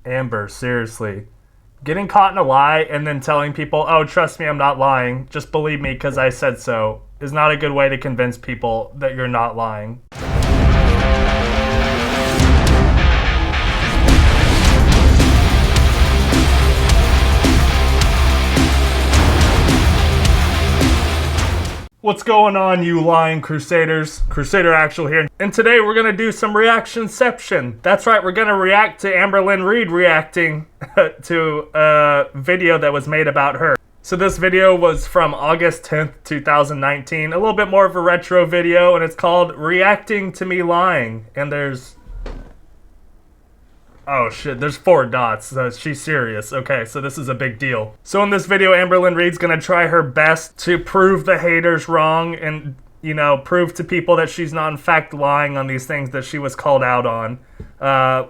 Amber, seriously. Getting caught in a lie and then telling people, oh, trust me, I'm not lying, just believe me because I said so, is not a good way to convince people that you're not lying. What's going on, you lying Crusaders? Crusader Actual here. And today we're going to do some reactionception. That's right, we're going to react to Amberlynn Reid reacting to a video that was made about her. So this video was from August 10th, 2019. A little bit more of a retro video, and it's called Reacting to Me Lying. And there's... oh shit, there's 4 dots. She's serious. Okay, so this is a big deal. So in this video, Amberlynn Reid's gonna try her best to prove the haters wrong and, you know, prove to people that she's not in fact lying on these things that she was called out on.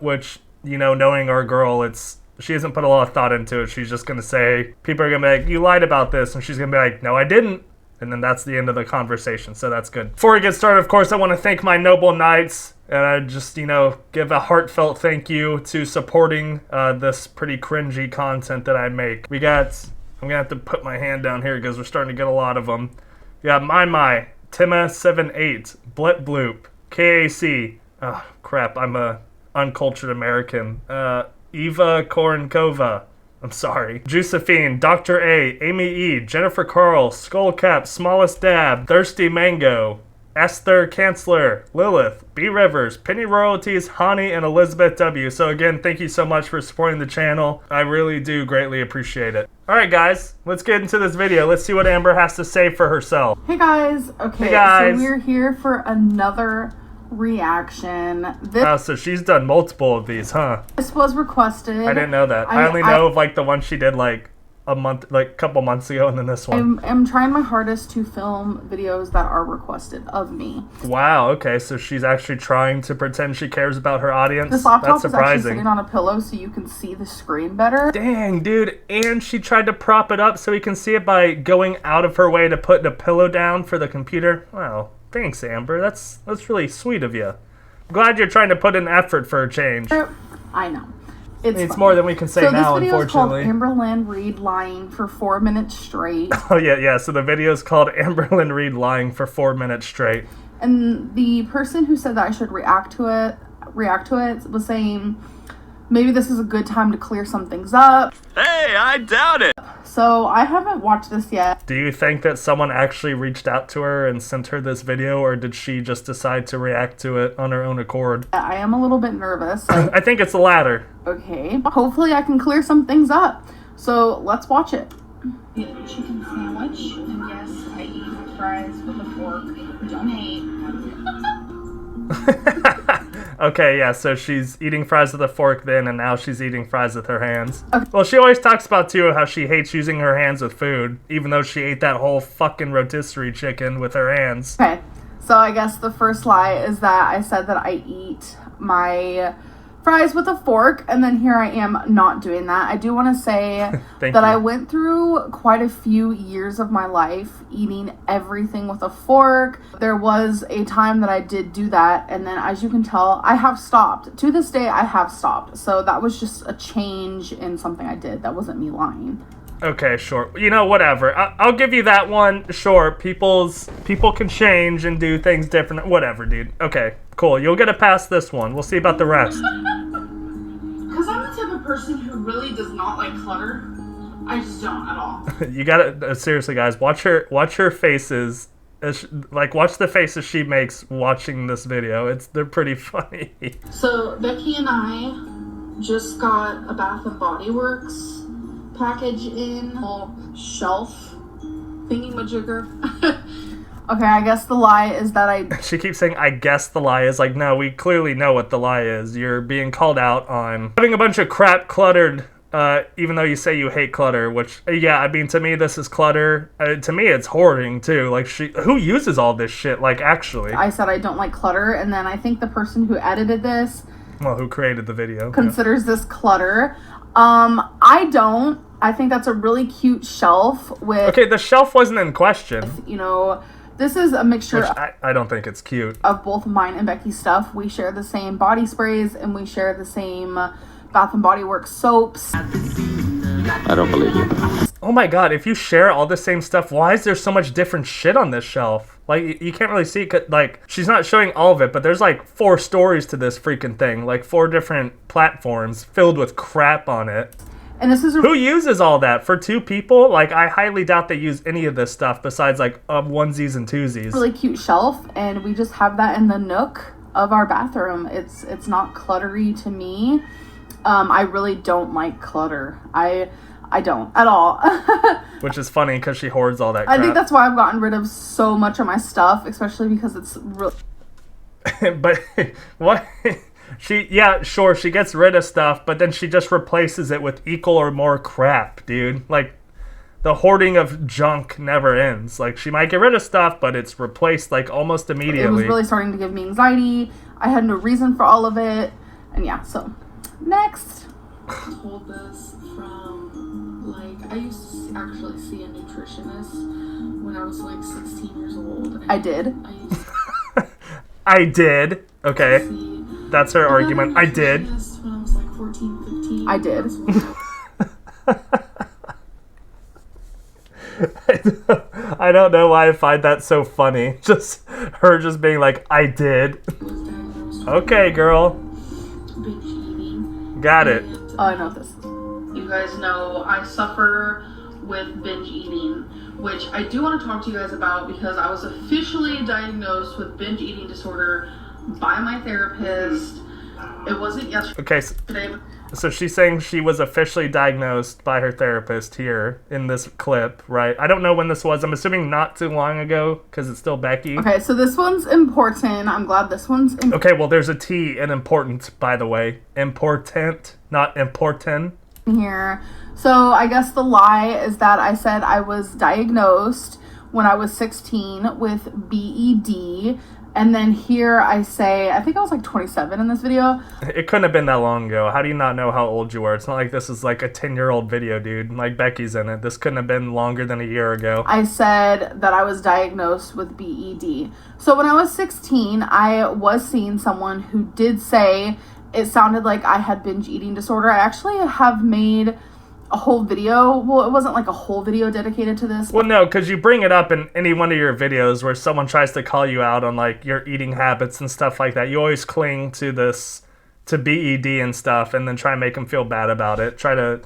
Which, you know, knowing our girl, she hasn't put a lot of thought into it. She's just gonna say, people are gonna be like, you lied about this, and she's gonna be like, no, I didn't. And then that's the end of the conversation, so that's good. Before we get started, of course, I want to thank my noble knights. And I just, you know, give a heartfelt thank you to supporting this pretty cringy content that I make. I'm going to have to put my hand down here because we're starting to get a lot of them. Yeah, My, Tima78, Blip Bloop, KAC. Oh, crap, I'm a uncultured American. Eva Korenkova. I'm sorry. Josephine, Dr. A, Amy E, Jennifer Carl, Skullcap, Smallest Dab, Thirsty Mango, Esther Chancellor, Lilith, B. Rivers, Penny Royalties, Hani, and Elizabeth W. So again, thank you so much for supporting the channel. I really do greatly appreciate it. Alright guys, let's get into this video. Let's see what Amber has to say for herself. Hey guys, okay, hey guys. So we're here for another reaction. So she's done multiple of these, huh? This was requested. I didn't know that. I only know of like the one she did like a couple months ago, and then this one. I'm trying my hardest to film videos that are requested of me. Wow, okay, so she's actually trying to pretend she cares about her audience. This laptop That's is actually surprising. sitting on a pillow so you can see the screen better. Dang, dude, and she tried to prop it up so we can see it by going out of her way to put the pillow down for the computer. Wow, thanks, Amber. That's really sweet of you. I'm glad you're trying to put in effort for a change. I know. It's more than we can say now, unfortunately. So this video is called Amberlynn Reid lying for 4 minutes straight. Oh, yeah, so the video is called Amberlynn Reid lying for 4 minutes straight. And the person who said that I should react to it was saying, maybe this is a good time to clear some things up. Hey, I doubt it! So I haven't watched this yet. Do you think that someone actually reached out to her and sent her this video, or did she just decide to react to it on her own accord? I am a little bit nervous. I think it's the latter. Okay. Hopefully I can clear some things up. So let's watch it. Get a chicken sandwich. And yes, I eat fries with a fork. Don't hate. Okay, yeah, so she's eating fries with a fork then, and now she's eating fries with her hands. Okay. Well, she always talks about, too, how she hates using her hands with food, even though she ate that whole fucking rotisserie chicken with her hands. Okay, so I guess the first lie is that I said that I eat my fries with a fork, and then here I am not doing that. I do want to say that I went through quite a few years of my life eating everything with a fork. There was a time that I did do that, and then as you can tell, I have stopped. To this day, I have stopped. So that was just a change in something I did. That wasn't me lying. Okay, sure. You know, whatever. I'll give you that one. Sure, people can change and do things different. Whatever, dude. Okay, cool. You'll get a pass this one. We'll see about the rest. Because I'm the type of person who really does not like clutter. I just don't at all. You gotta, seriously, guys, watch her faces. Watch the faces she makes watching this video. They're pretty funny. So, Becky and I just got a Bath and Body Works package in a shelf thingy-majigger. Okay, I guess the lie is that She keeps saying, I guess the lie is. Like, no, we clearly know what the lie is. You're being called out on having a bunch of crap cluttered, even though you say you hate clutter, which, yeah, I mean, to me, this is clutter. To me, it's hoarding, too. Like, who uses all this shit, like, actually? I said I don't like clutter, and then I think the person who edited this... well, who created the video. Considers this clutter. I don't. I think that's a really cute shelf with... okay, the shelf wasn't in question. You know, This is a mixture. Which I don't think it's cute. Of both mine and Becky's stuff. We share the same body sprays and we share the same Bath and Body Works soaps. I don't believe you. Oh my god, if you share all the same stuff, why is there so much different shit on this shelf? Like, you can't really see it, like, she's not showing all of it, but there's like 4 stories to this freaking thing. Like 4 different platforms filled with crap on it. And this is who uses all that for 2 people? Like, I highly doubt they use any of this stuff besides like onesies and twosies. Really cute shelf, and we just have that in the nook of our bathroom. It's not cluttery to me. I really don't like clutter. I don't at all. Which is funny because she hoards all that crap. I think that's why I've gotten rid of so much of my stuff, especially because it's really. But what? Yeah, sure, she gets rid of stuff, but then she just replaces it with equal or more crap, dude. Like, the hoarding of junk never ends. Like, she might get rid of stuff, but it's replaced, like, almost immediately. It was really starting to give me anxiety. I had no reason for all of it. And yeah, so, next. I told this from, like, I used to actually see a nutritionist when I was, like, 16 years old. I did. I did. Okay. That's her argument. I did. When I was like 14, 15. I did. I don't know why I find that so funny. Just her just being like, I did. Okay, girl. Binge eating. Got it. Oh, I know this. You guys know I suffer with binge eating, which I do want to talk to you guys about because I was officially diagnosed with binge eating disorder by my therapist. It wasn't yesterday. Okay, so she's saying she was officially diagnosed by her therapist here in this clip, right? I don't know when this was. I'm assuming not too long ago because it's still Becky. Okay, so this one's important. I'm glad this one's important. Okay, well, there's a T in important, by the way. Important, not important. Here. So I guess the lie is that I said I was diagnosed when I was 16 with BED. And then here I say, I think I was like 27 in this video. It couldn't have been that long ago. How do you not know how old you were? It's not like this is like a 10-year-old video, dude. Like Becky's in it. This couldn't have been longer than a year ago. I said that I was diagnosed with BED. So when I was 16, I was seeing someone who did say it sounded like I had binge eating disorder. I actually have made a whole video. Well, it wasn't like a whole video dedicated to this. Well, no, because you bring it up in any one of your videos where someone tries to call you out on like your eating habits and stuff like that. You always cling to BED and stuff and then try and make them feel bad about it. Try to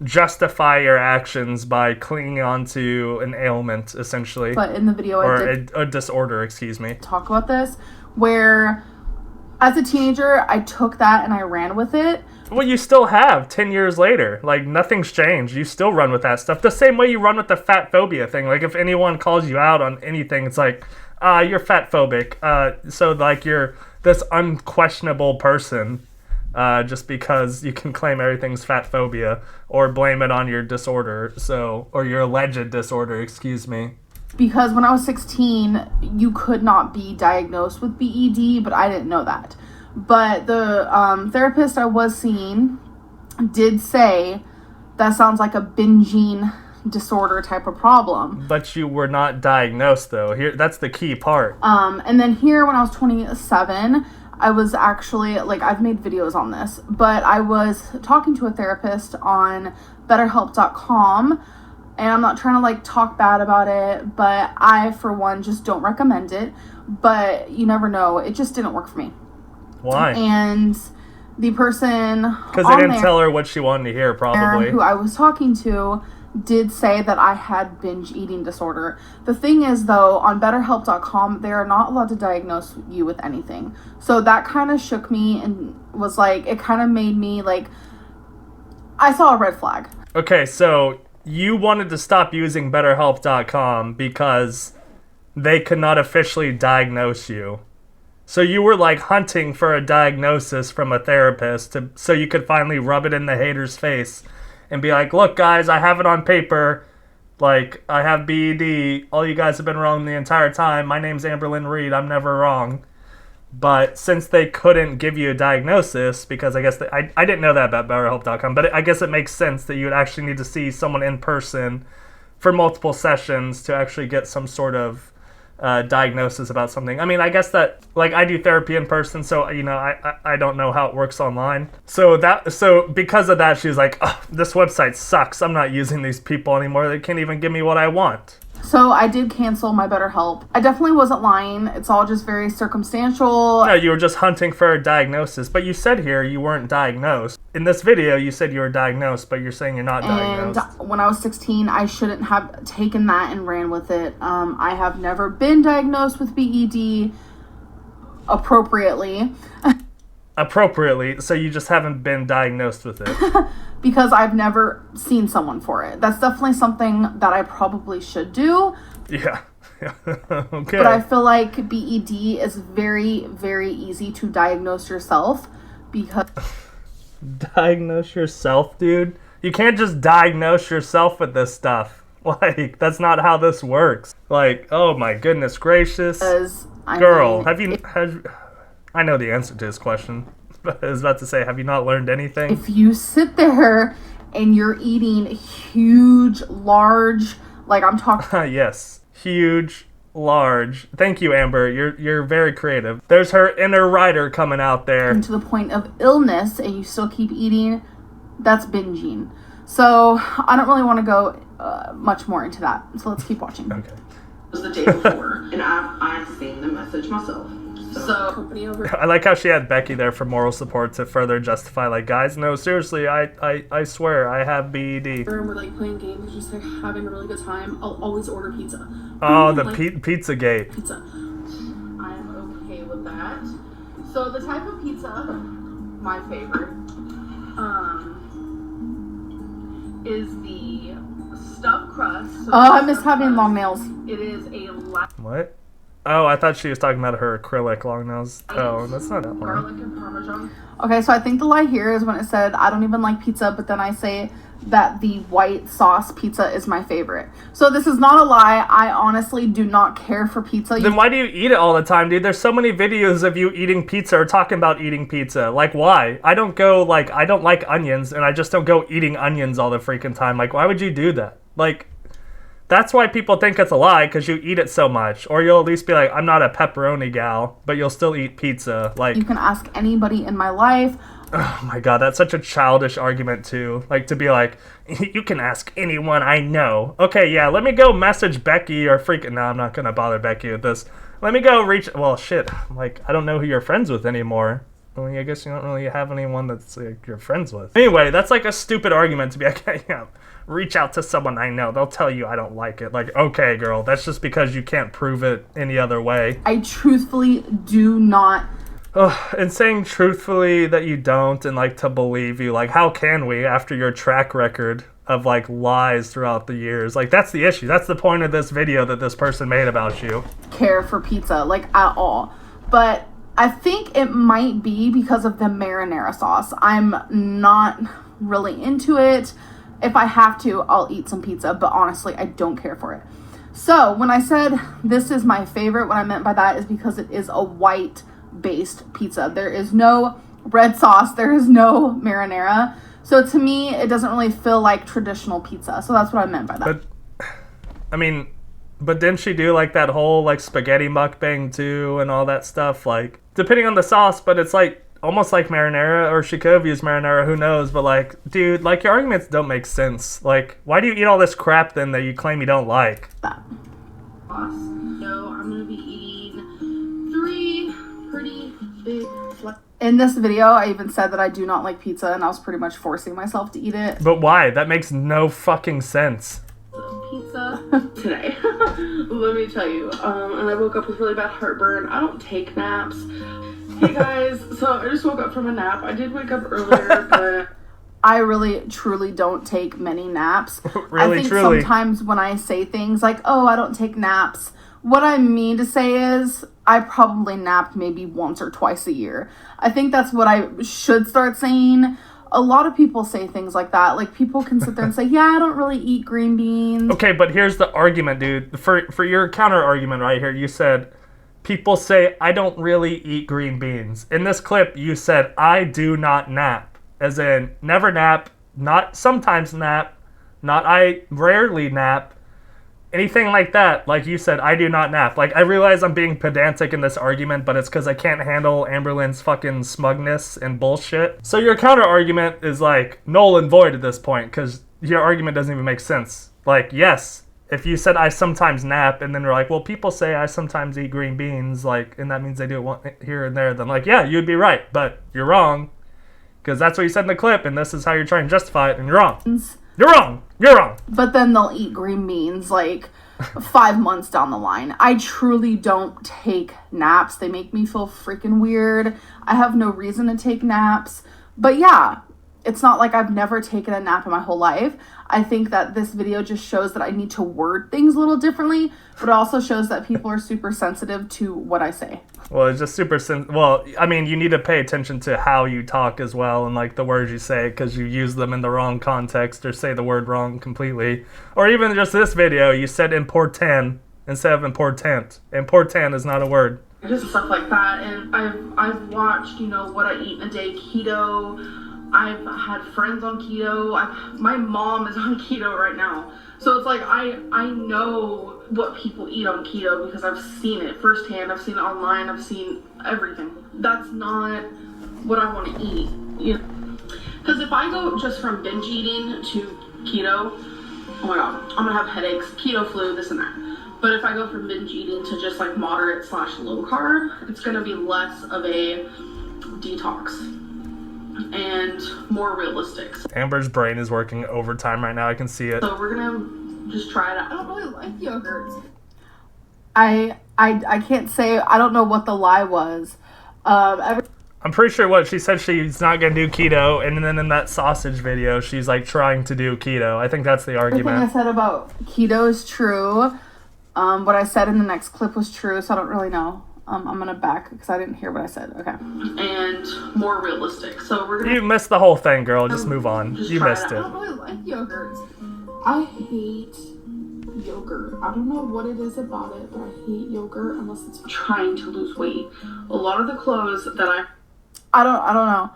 justify your actions by clinging onto an ailment, essentially. But in the video, or a disorder, excuse me. Talk about this, where as a teenager, I took that and I ran with it. Well, you still have 10 years later. Like, nothing's changed. You still run with that stuff. The same way you run with the fat phobia thing. Like, if anyone calls you out on anything, it's like, you're fat phobic. So, like, you're this unquestionable person just because you can claim everything's fat phobia or blame it on your disorder. Or your alleged disorder, excuse me. Because when I was 16, you could not be diagnosed with BED, but I didn't know that. But the therapist I was seeing did say that sounds like a binging disorder type of problem. But you were not diagnosed, though. Here, that's the key part. And then here, when I was 27, I was actually, like, I've made videos on this, but I was talking to a therapist on BetterHelp.com. And I'm not trying to, like, talk bad about it, but I, for one, just don't recommend it. But you never know. It just didn't work for me. Why? And the person because they didn't tell her what she wanted to hear, probably. Who I was talking to did say that I had binge eating disorder. The thing is, though, on BetterHelp.com, they are not allowed to diagnose you with anything. So that kind of shook me and was like, it kind of made me, like, I saw a red flag. Okay, so you wanted to stop using BetterHelp.com because they could not officially diagnose you. So you were like hunting for a diagnosis from a therapist so you could finally rub it in the hater's face and be like, look guys, I have it on paper. Like, I have BED. All you guys have been wrong the entire time. My name's Amberlynn Reid. I'm never wrong. But since they couldn't give you a diagnosis, because I guess I didn't know that about BetterHelp.com, but I guess it makes sense that you would actually need to see someone in person for multiple sessions to actually get some sort of diagnosis about something. I mean, I guess that, like, I do therapy in person, so, you know, I don't know how it works online. So because of that, she was like, oh, this website sucks. I'm not using these people anymore. They can't even give me what I want. So I did cancel my BetterHelp. I definitely wasn't lying. It's all just very circumstantial. No, you were just hunting for a diagnosis. But you said here you weren't diagnosed. In this video, you said you were diagnosed, but you're saying you're not diagnosed. And when I was 16, I shouldn't have taken that and ran with it. I have never been diagnosed with BED appropriately. Appropriately, so you just haven't been diagnosed with it. Because I've never seen someone for it. That's definitely something that I probably should do. Yeah. Okay. But I feel like BED is very, very easy to diagnose yourself because... Diagnose yourself, dude? You can't just diagnose yourself with this stuff. Like, that's not how this works. Like, oh my goodness gracious. Girl, I know the answer to this question. I was about to say, have you not learned anything? If you sit there and you're eating huge, large, like I'm talking... Yes, huge, large. Thank you, Amber. You're very creative. There's her inner writer coming out there. To the point of illness and you still keep eating, that's binging. So I don't really want to go much more into that. So let's keep watching. Okay. It was the day before, and I've seen the message myself. So company over. I like how she had Becky there for moral support to further justify, like, guys, no, seriously, I swear, I have BED. We're like playing games, just like having a really good time. I'll always order pizza. Oh, the like, pizza gate. Pizza. I am okay with that. So the type of pizza, my favorite, is the stuffed crust. So I miss having long nails. It is a what? Oh, I thought she was talking about her acrylic long nails. Oh, that's not that long. Garlic and Parmesan. Okay, so I think the lie here is when it said, I don't even like pizza, but then I say that the white sauce pizza is my favorite. So this is not a lie. I honestly do not care for pizza. Then why do you eat it all the time, dude? There's so many videos of you eating pizza or talking about eating pizza. Like, why? I don't like onions, and I just don't go eating onions all the freaking time. Like, why would you do that? Like... That's why people think it's a lie, because you eat it so much. Or you'll at least be like, I'm not a pepperoni gal, but you'll still eat pizza. Like, you can ask anybody in my life. Oh my god, that's such a childish argument too. Like, to be like, you can ask anyone I know. Okay, yeah, let me go message Becky or freaking... No, I'm not going to bother Becky with this. Let me go reach... Well, shit. Like, I don't know who you're friends with anymore. I mean, I guess you don't really have anyone that's like, you're friends with. Anyway, that's like a stupid argument to be like, yeah, reach out to someone I know. They'll tell you I don't like it. Like, okay, girl, that's just because you can't prove it any other way. I truthfully do not. And saying truthfully that you don't and like to believe you, like, how can we after your track record of like lies throughout the years? Like, that's the issue. That's the point of this video that this person made about you. Care for pizza, like, at all. But I think it might be because of the marinara sauce. I'm not really into it. If I have to, I'll eat some pizza, but honestly, I don't care for it. So when I said this is my favorite, what I meant by that is because it is a white-based pizza. There is no red sauce. There is no marinara. So to me, it doesn't really feel like traditional pizza. So that's what I meant by that. But, I mean... But didn't she do, like, that whole, like, spaghetti mukbang, too, and all that stuff? Like, depending on the sauce, but it's, like, almost like marinara, or she could have used marinara, who knows? But, like, dude, like, your arguments don't make sense. Like, why do you eat all this crap, then, that you claim you don't like? That. So, I'm gonna be eating 3 pretty big... In this video, I even said that I do not like pizza, and I was pretty much forcing myself to eat it. But why? That makes no fucking sense. Pizza today. Let me tell you. And I woke up with really bad heartburn. I don't take naps. Hey guys, so I just woke up from a nap. I did wake up earlier, but I really, truly don't take many naps. Really, I think truly. Sometimes when I say things like, oh, I don't take naps, what I mean to say is I probably napped maybe once or twice a year. I think that's what I should start saying. A lot of people say things like that. Like, people can sit there and say, yeah, I don't really eat green beans. Okay, but here's the argument, dude. For your counter argument right here, you said, people say, I don't really eat green beans. In this clip, you said, I do not nap. As in, never nap, not sometimes nap, not I rarely nap. anything like that, like you said, I do not nap. Like, I realize I'm being pedantic in this argument, but it's because I can't handle Amberlynn's fucking smugness and bullshit. So your counter argument is like null and void at this point, because your argument doesn't even make sense. Like, yes, if you said I sometimes nap, and then you're like, well, people say I sometimes eat green beans, like, and that means they do it here and there, then like, yeah, you'd be right, but you're wrong, because that's what you said in the clip, and this is how you're trying to justify it, and you're wrong. You're wrong. You're wrong. But then they'll eat green beans like 5 months down the line. I truly don't take naps. They make me feel freaking weird. I have no reason to take naps. But yeah, it's not like I've never taken a nap in my whole life. I think that this video just shows that I need to word things a little differently, but it also shows that people are super sensitive to what I say. Well, it's just well, I mean, you need to pay attention to how you talk as well, and like the words you say, because you use them in the wrong context or say the word wrong completely. Or even just this video, you said important instead of important. Important is not a word. Just stuff like that. And I've watched, you know, what I eat in a day, keto. I've had friends on keto. My mom is on keto right now. So it's like I know what people eat on keto because I've seen it firsthand. I've seen it online. I've seen everything. That's not what I want to eat. You know? Because if I go just from binge eating to keto, oh my god, I'm going to have headaches, keto flu, this and that. But if I go from binge eating to just like moderate / low carb, it's going to be less of a detox and more realistic. Amber's brain is working overtime right now. I can see it. So we're gonna just try it out. I don't really like yogurt. I can't say. I don't know what the lie was. I'm pretty sure what she said, she's not gonna do keto, and then in that sausage video, she's like trying to do keto. I think that's the argument. Everything I said about keto is true. What I said in the next clip was true, so I don't really know. I'm gonna back because I didn't hear what I said. Okay. And more realistic. So we're gonna. You missed the whole thing, girl. Just move on. You missed it. I don't really like yogurt. I hate yogurt. I don't know what it is about it, but I hate yogurt unless it's trying to lose weight. A lot of the clothes that I don't know.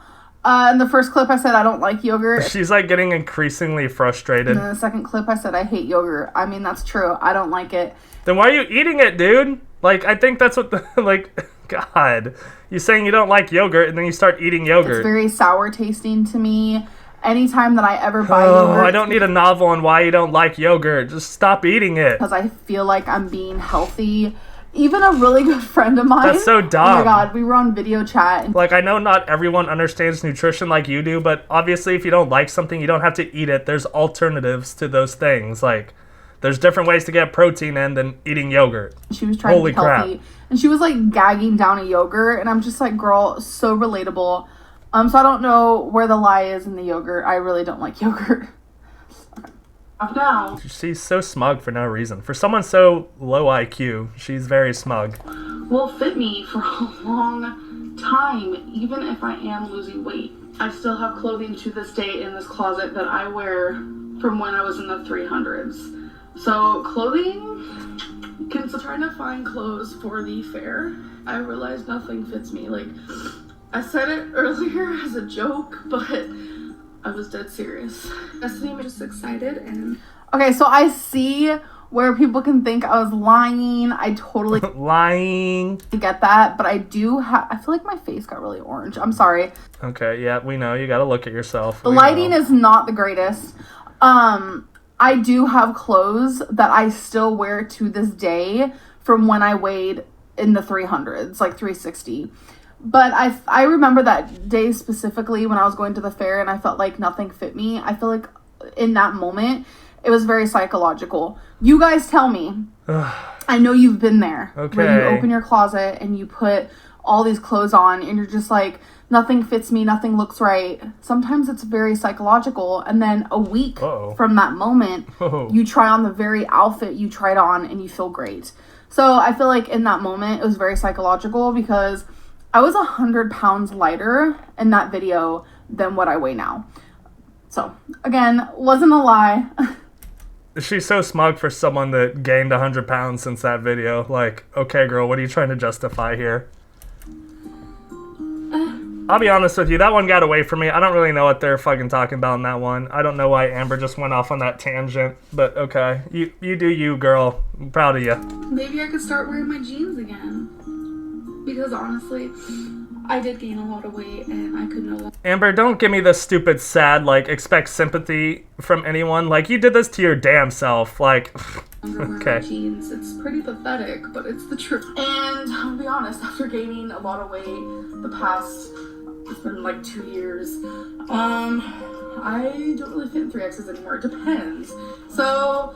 In the first clip, I said I don't like yogurt. She's like getting increasingly frustrated. And in the second clip, I said I hate yogurt. I mean, that's true. I don't like it. Then why are you eating it, dude? Like, I think that's what the, like, God. You're saying you don't like yogurt, and then you start eating yogurt. It's very sour tasting to me. Anytime that I ever buy yogurt... I don't need a novel on why you don't like yogurt. Just stop eating it. Because I feel like I'm being healthy. Even a really good friend of mine... That's so dumb. Oh my god, we were on video chat. And like, I know not everyone understands nutrition like you do, but obviously if you don't like something, you don't have to eat it. There's alternatives to those things, like... There's different ways to get protein in than eating yogurt. She was trying to be healthy. And she was like gagging down a yogurt. And I'm just like, girl, so relatable. So I don't know where the lie is in the yogurt. I really don't like yogurt. Now. She's so smug for no reason. For someone so low IQ, she's very smug. Will fit me for a long time, even if I am losing weight. I still have clothing to this day in this closet that I wear from when I was in the 300s. So clothing, trying to find clothes for the fair. I realized nothing fits me. Like, I said it earlier as a joke, but I was dead serious. Destiny was just excited and... Okay, so I see where people can think I was lying. I totally... lying. Get that, but I do have... I feel like my face got really orange. I'm sorry. Okay, yeah, we know. You gotta look at yourself. The lighting is not the greatest. I do have clothes that I still wear to this day from when I weighed in the 300s, like 360. But I remember that day specifically when I was going to the fair and I felt like nothing fit me. I feel like in that moment, it was very psychological. You guys tell me. I know you've been there. Okay. Where you open your closet and you put all these clothes on and you're just like, nothing fits me, nothing looks right. Sometimes it's very psychological. And then a week from that moment, you try on the very outfit you tried on and you feel great. So I feel like in that moment, it was very psychological because I was 100 pounds lighter in that video than what I weigh now. So again, wasn't a lie. She's so smug for someone that gained 100 pounds since that video. Like, okay, girl, what are you trying to justify here? I'll be honest with you, that one got away from me. I don't really know what they're fucking talking about in that one. I don't know why Amber just went off on that tangent, but okay. You do you, girl. I'm proud of you. Maybe I could start wearing my jeans again. Because honestly, I did gain a lot of weight and I could no longer. Amber, don't give me this stupid sad, like, expect sympathy from anyone. Like, you did this to your damn self. Like, okay. Jeans. It's pretty pathetic, but it's the truth. And I'll be honest, after gaining a lot of weight the past, it's been like 2 years, I don't really fit in 3Xs anymore. It depends. So,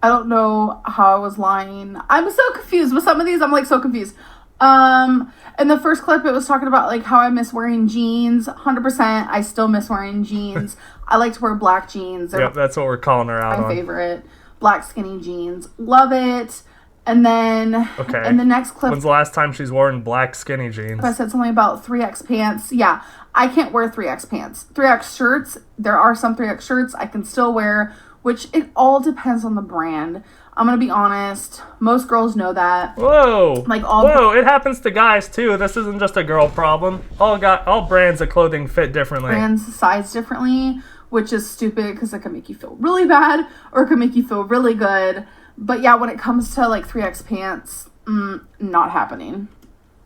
I don't know how I was lying. I'm so confused. With some of these, I'm like so confused. In the first clip, it was talking about like how I miss wearing jeans. 100%, I still miss wearing jeans. I like to wear black jeans. Yep, that's what we're calling her out on. My favorite. Black skinny jeans. Love it. And then in the next clip... When's the last time she's worn black skinny jeans? I said something about 3X pants. Yeah, I can't wear 3X pants. 3X shirts, there are some 3X shirts I can still wear, which it all depends on the brand. I'm going to be honest. Most girls know that. Whoa. Whoa, it happens to guys too. This isn't just a girl problem. All brands of clothing fit differently. Brands size differently, which is stupid because it can make you feel really bad or it can make you feel really good. But yeah, when it comes to like 3X pants, not happening.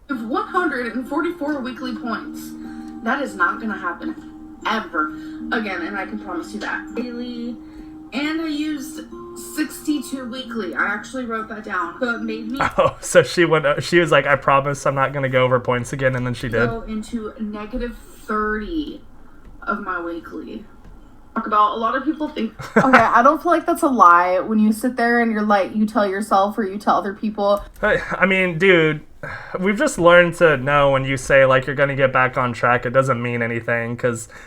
I have 144 weekly points. That is not going to happen ever again, and I can promise you that. Daily, and I used 62 weekly. I actually wrote that down. So it made me... Oh, so she was like, I promise I'm not going to go over points again, and then she did. Go into negative 30 of my weekly. Talk about, a lot of people think... Okay, I don't feel like that's a lie when you sit there and you're like, you tell yourself or you tell other people. I mean, dude, we've just learned to know when you say like you're gonna get back on track, it doesn't mean anything,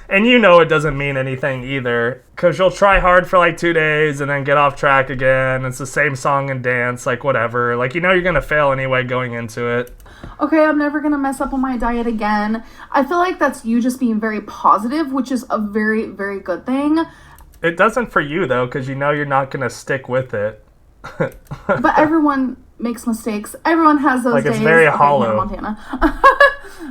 and you know it doesn't mean anything either, because you'll try hard for like 2 days and then get off track again. It's the same song and dance, like whatever, like you know you're gonna fail anyway going into it. Okay, I'm never gonna mess up on my diet again. I feel like that's you just being very positive, which is a very, very good thing. It doesn't for you though, because you know you're not gonna stick with it. But everyone makes mistakes. Everyone has those days. It's very hollow. Montana.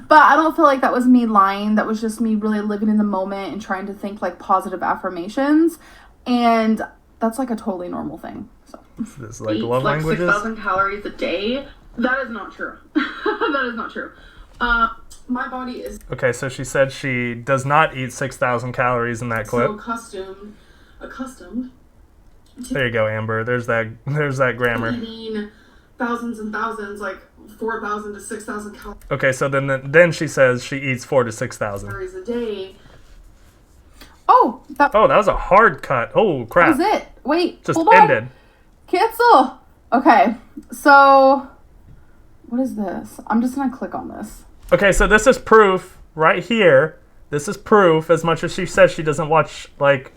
But I don't feel like that was me lying. That was just me really living in the moment and trying to think like positive affirmations. And that's like a totally normal thing. So this is like love languages. 6,000 calories a day. That is not true. That is not true. My body is... Okay, so she said she does not eat 6,000 calories in that clip. So accustomed. There you go, Amber. There's that grammar. Eating thousands and thousands, like 4,000 to 6,000 calories. Okay, so then she says she eats 4,000 to 6,000 calories a day. Oh, that was a hard cut. Oh crap! That was it. Wait, just hold ended. On. Cancel. Okay, so what is this? I'm just gonna click on this. Okay, so this is proof right here. This is proof. As much as she says she doesn't watch like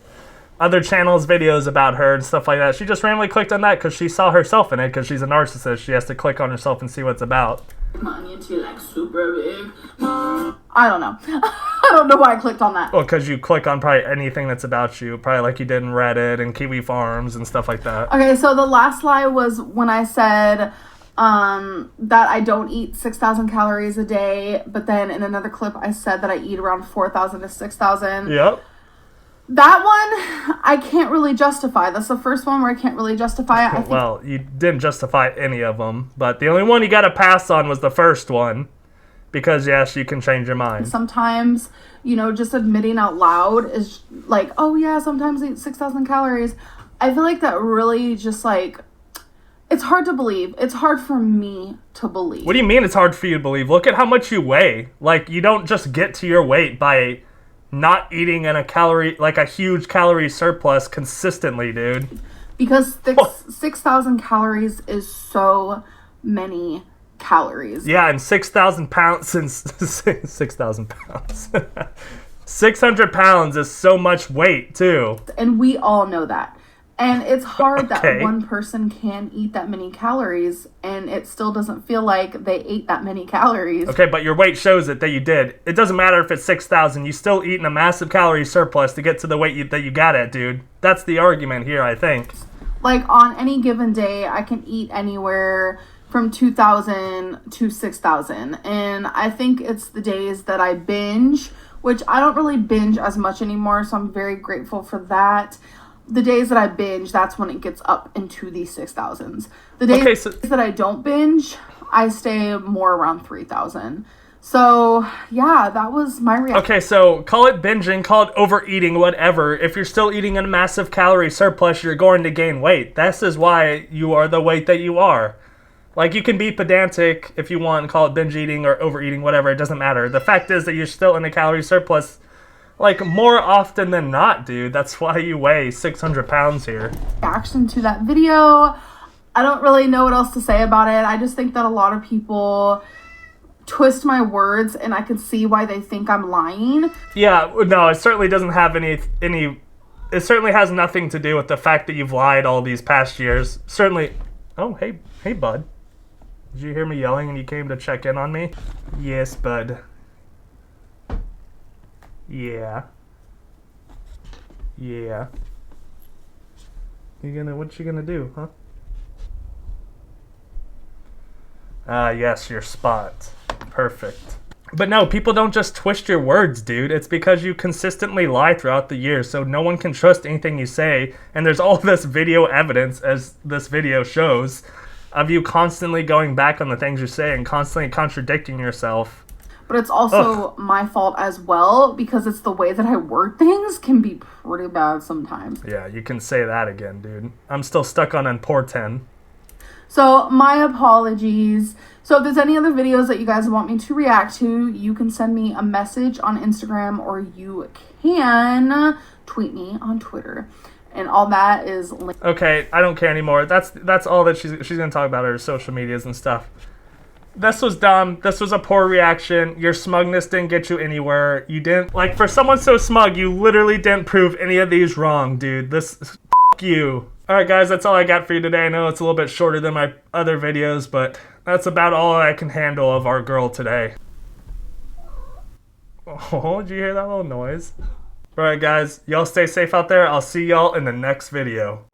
other channels' videos about her and stuff like that, she just randomly clicked on that because she saw herself in it. Because she's a narcissist, she has to click on herself and see what it's about. My onion too, like super big. I don't know. I don't know why I clicked on that. Well, because you click on probably anything that's about you, probably like you did in Reddit and Kiwi Farms and stuff like that. Okay, so the last lie was when I said that I don't eat 6,000 calories a day, but then in another clip I said that I eat around 4,000 to 6,000. Yep. That one, I can't really justify. That's the first one where I can't really justify it. I think... Well, you didn't justify any of them, but the only one you got to pass on was the first one, because yes, you can change your mind. Sometimes, just admitting out loud is like, oh yeah, sometimes I eat 6,000 calories. I feel like that really just like, it's hard to believe. It's hard for me to believe. What do you mean it's hard for you to believe? Look at how much you weigh. Like, you don't just get to your weight by not eating in a huge calorie surplus consistently, dude. Because 6,000 calories is so many calories. Yeah, and 6,000 pounds since 6,000 pounds. 600 pounds is so much weight too. And we all know that. And it's hard that one person can eat that many calories and it still doesn't feel like they ate that many calories. Okay, but your weight shows it that you did. It doesn't matter if it's 6,000. You still eating a massive calorie surplus to get to the weight that you got at, dude. That's the argument here, I think. Like, on any given day, I can eat anywhere from 2,000 to 6,000. And I think it's the days that I binge, which I don't really binge as much anymore, so I'm very grateful for that. The days that I binge, that's when it gets up into the 6,000s. The days that I don't binge, I stay more around 3,000. So, yeah, that was my reaction. Okay, so call it binging, call it overeating, whatever. If you're still eating a massive calorie surplus, you're going to gain weight. This is why you are the weight that you are. Like, you can be pedantic if you want and call it binge eating or overeating, whatever. It doesn't matter. The fact is that you're still in a calorie surplus, like, more often than not, dude. That's why you weigh 600 pounds here. Reaction to that video. I don't really know what else to say about it. I just think that a lot of people twist my words, and I can see why they think I'm lying. Yeah, no, it certainly doesn't have any. It certainly has nothing to do with the fact that you've lied all these past years. Certainly. Oh, hey, bud. Did you hear me yelling and you came to check in on me? Yes, bud. Yeah. Yeah. What you gonna do, huh? Ah, yes, your spot. Perfect. But no, people don't just twist your words, dude. It's because you consistently lie throughout the years, so no one can trust anything you say. And there's all this video evidence, as this video shows, of you constantly going back on the things you say and constantly contradicting yourself. But it's also my fault as well, because it's the way that I word things can be pretty bad sometimes. Yeah, you can say that again, dude. I'm still stuck on important. So, my apologies. So, if there's any other videos that you guys want me to react to, you can send me a message on Instagram, or you can tweet me on Twitter. And all that is linked. Okay, I don't care anymore. That's all that she's going to talk about, her social medias and stuff. This was dumb. This was a poor reaction. Your smugness didn't get you anywhere. You didn't, like, for someone so smug, you literally didn't prove any of these wrong, dude. F*** you. Alright guys, that's all I got for you today. I know it's a little bit shorter than my other videos, but that's about all I can handle of our girl today. Oh, did you hear that little noise? Alright guys, y'all stay safe out there. I'll see y'all in the next video.